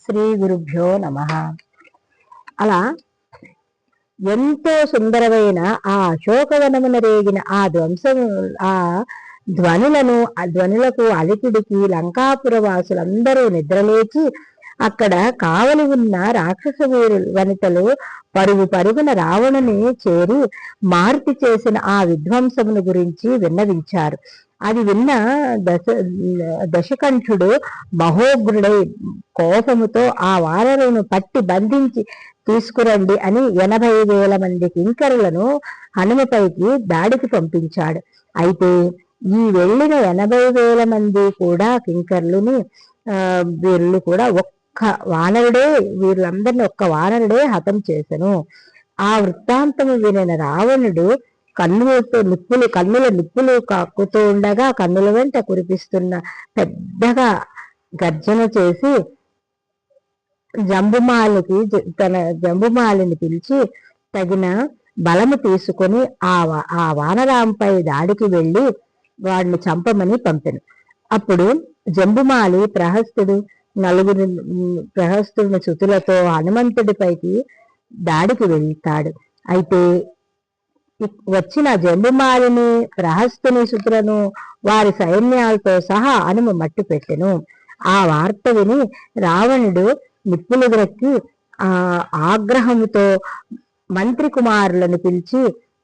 శ్రీ గురుభ్యో నమః. అలా ఎంతో సుందరమైన ఆ అశోకవనమున రేగిన ఆ ఆ ధ్వనులకు అలికిడికి లంకాపుర వాసులందరూ నిద్రలేచి అక్కడ కావలి ఉన్న రాక్షస వనితలు పరుగు పరుగున రావణుని చేరి మారుతి చేసిన ఆ విధ్వంసమును గురించి విన్నవించారు. అది విన్న దశకంఠుడు మహోగ్రుడై కోపముతో ఆ వానరులను పట్టి బంధించి తీసుకురండి అని 80,000 మంది కింకరులను హనుమపైకి దాడికి పంపించాడు. అయితే ఈ వెళ్ళిన 80,000 మంది కూడా కింకరులని వీళ్ళు కూడా వీళ్ళందరినీ ఒక్క వానరుడే హతం చేసెను. ఆ వృత్తాంతము వినిన రావణుడు కన్నుల నిప్పులు కక్కుతూ ఉండగా కన్నుల వెంట కురిపిస్తున్న పెద్దగా గర్జన చేసి జంబుమాలిని పిలిచి తగిన బలము తీసుకొని ఆ వానరాంపై దాడికి వెళ్ళి వాడిని చంపమని పంపెను. అప్పుడు జంబుమాలి ప్రహస్తుడిని చుతులతో హనుమంతుడిపైకి దాడికి వెళ్తాడు. అయితే వచ్చిన జంబుమాలిని ప్రహస్తుని సుతులను వారి సైన్యాలతో సహా హనుమ మట్టి పెట్టెను. ఆ వార్త విని రావణుడు నిప్పులు గ్రక్కి ఆగ్రహముతో మంత్రి కుమారులను పిలిచి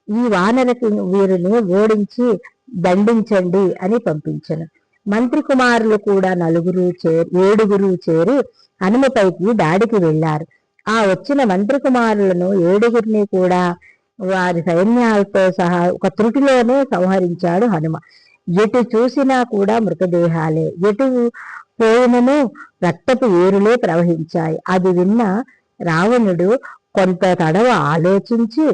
ఈ వానరకి వీరిని ఓడించి దండించండి అని పంపించను. మంత్రి కుమారులు కూడా 7 చేరి హనుమపైకి దాడికి వెళ్లారు. ఆ వచ్చిన మంత్రి కుమారులను 7 కూడా వారి సైన్యాలతో సహా ఒక త్రుటిలోనే సంహరించాడు హనుమ. ఎటు చూసినా కూడా మృతదేహాలే, ఎటు పోయినను రక్తపు ఏరులే ప్రవహించాయి. అది విన్న రావణుడు కొంత తడవ ఆలోచించి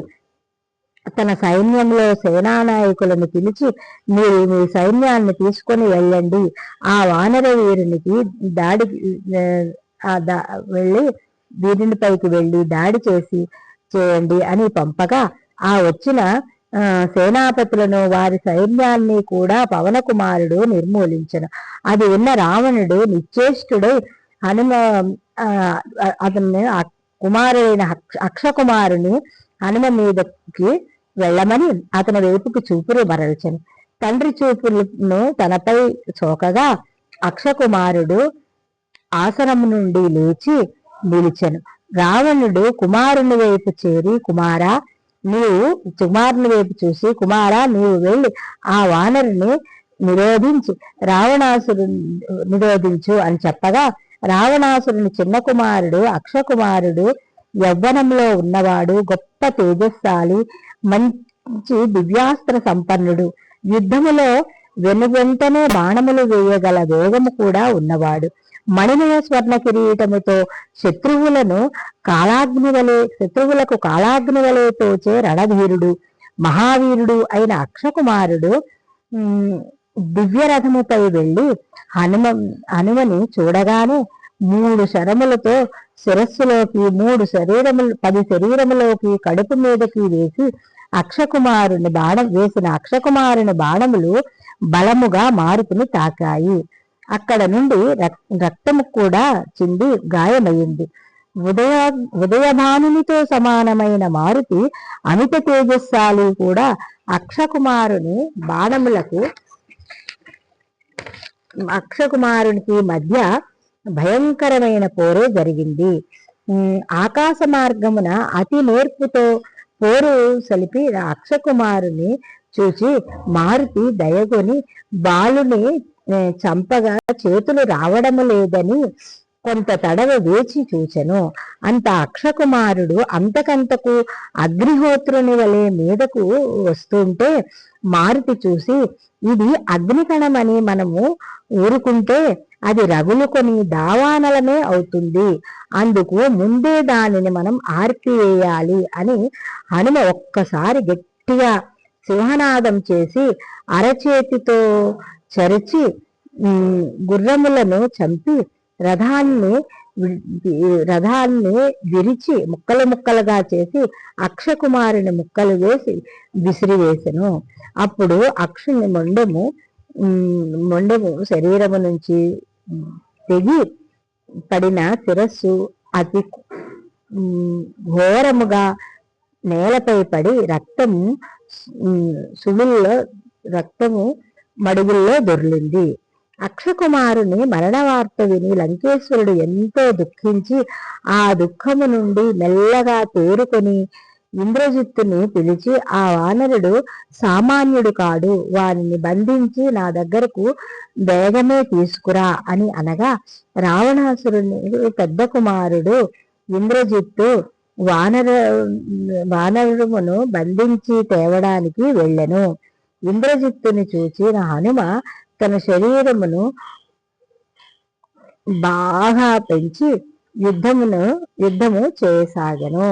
తన సైన్యంలో సేనానాయకులను పిలిచి మీరు మీ సైన్యాన్ని తీసుకొని వెళ్ళండి, ఆ వానర వీరునికి వీరునిపైకి వెళ్ళి దాడి చేయండి అని పంపగా ఆ వచ్చిన సేనాపతులను వారి సైన్యాన్ని కూడా పవన కుమారుడు నిర్మూలించను. అది విన్న రావణుడు నిశ్చేష్టుడై అతన్ని కుమారుడైన అక్షకుమారుని హనుమ మీదకి వెళ్ళమని అతని వైపుకి చూపులు మరల్చను. తండ్రి చూపులను తనపై చోకగా అక్షకుమారుడు ఆసనము నుండి లేచి నిలిచెను. రావణుడు కుమారుని వైపు చేరి కుమారుని వైపు చూసి కుమారా నీవు వెళ్ళి ఆ వానరుని నిరోధించు అని చెప్పగా రావణాసురుని చిన్న కుమారుడు అక్షకుమారుడు యవ్వనంలో ఉన్నవాడు, గొప్ప తేజస్శాలి, మంచి దివ్యాస్త్ర సంపన్నుడు, యుద్ధములో వెనువెంటనే బాణములు వేయగల వేగము కూడా ఉన్నవాడు, మణిమయ స్వర్ణ కిరీటముతో శత్రువులకు కాలాగ్ని వలె తోచే రణధీరుడు, మహావీరుడు అయిన అక్షకుమారుడు దివ్యరథముపై వెళ్ళి హనుమని చూడగానే 3 శరములతో శిరస్సులోకి 10 శరీరములోకి కడుపు మీదకి వేసిన అక్షకుమారుని బాణములు బలముగా మారుతిని తాకాయి. అక్కడ నుండి రక్తము కూడా చింది గాయమైంది. ఉదయభానునితో సమానమైన మారుతి అమిత తేజస్శాలి కూడా అక్షకుమారునికి మధ్య భయంకరమైన పోరు జరిగింది. ఆకాశ మార్గమున అతి నేర్పుతో పోరు సలిపి అక్షకుమారుని చూచి మారుతి దయగొని బాలుని చంపగా చేతులు రావడము లేదని కొంత తడవ వేచి చూచెను. అంత అక్షకుమారుడు అంతకంతకు అగ్నిహోత్రుని వలె మీదకు వస్తుంటే మారుతి చూసి ఇది అగ్నికణమని మనము ఊరుకుంటే అది రగులుకొని దావానలమే అవుతుంది, అందుకు ముందే దానిని మనం ఆర్పివేయాలి అని హనుమ ఒక్కసారి గట్టిగా సింహనాదం చేసి అరచేతితో చరిచి గుర్రములను చంపి రథాన్ని విరిచి ముక్కలుగా చేసి అక్షకుమారుని ముక్కలు వేసి విసిరివేసెను. అప్పుడు అక్షుని మొండెము శరీరము నుంచి తెగి పడిన శిరస్సు అతి ఘోరముగా నేలపై పడి రక్తము మడుగుల్లో దొర్లింది. అక్షకుమారుని మరణ వార్త విని లంకేశ్వరుడు ఎంతో దుఃఖించి ఆ దుఃఖము నుండి మెల్లగా తేరుకొని ఇంద్రజిత్తుని పిలిచి, ఆ వానరుడు సామాన్యుడు కాడు, వారిని బంధించి నా దగ్గరకు వేగమే తీసుకురా అని అనగా, రావణాసురుని పెద్ద కుమారుడు ఇంద్రజిత్తు వానరుమును బంధించి తేవడానికి వెళ్ళెను. ఇంద్రజిత్తుని చూచిన హనుమ తన శరీరమును బాగా పెంచి యుద్ధము చేయసాగను.